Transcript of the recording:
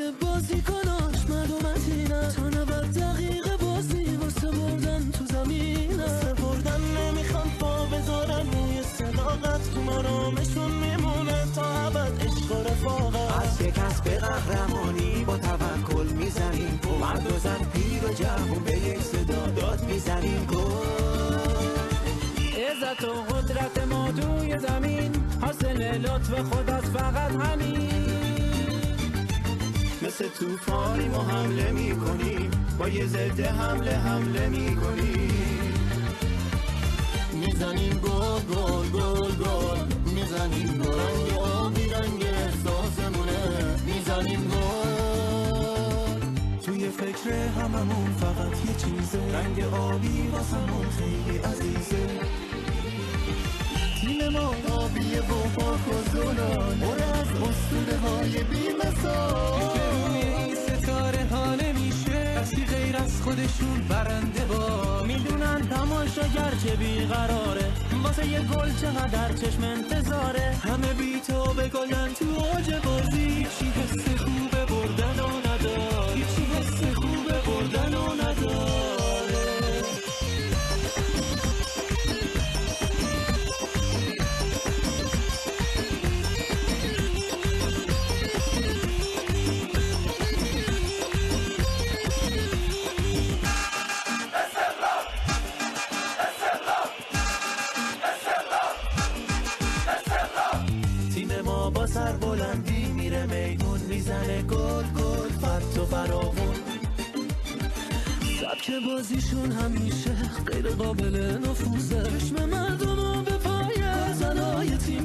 همه بازیکناش مردمتینن، تا 90 دقیقه بازی واسه بردن تو زمینن. واسه بردن نمیخوان پا بذارن روی صداقت، تو مرامشون میمونه تا ابد عشق و رفاقت. از یک کسب قهرمانی با توکل میزنیم گل، مرد و زن پیر و جوون به یک صدا داد میزنیم گل. عزت و قدرت ما توی زمین، حاصل لطف خداست فقط همین. مثل توفانی ما حمله میکنیم، با یه ضد حمله میکنیم. میزنیم گل گل گل گل، میزنیم گل. رنگ آبی رنگ احساسمونه، میزنیم گل. توی فکر هممون فقط یه چیزه، رنگ آبی واسمون خیلی عزیزه. تیم ما آبیه و پاک و زلال، پر از اسطوره های بی‌مثال. که روی این ستاره ها نمیشه کسی غیر از خودشون برنده با. میدونن تماشاگر چه بیقراره، واسه یه گل چقدر چشم انتظاره. همه بی تو بگلن تو اوج بازی، هیچی حس خوبه بردن و نداره، هیچی حس خوبه بردن و نداره. با سر بلندی میره میدون، میزنه گل گل فت و فراوون. سبک بازیشون همیشه غیر قابل نفوذه، چشم مردم رو به پای زنای تیم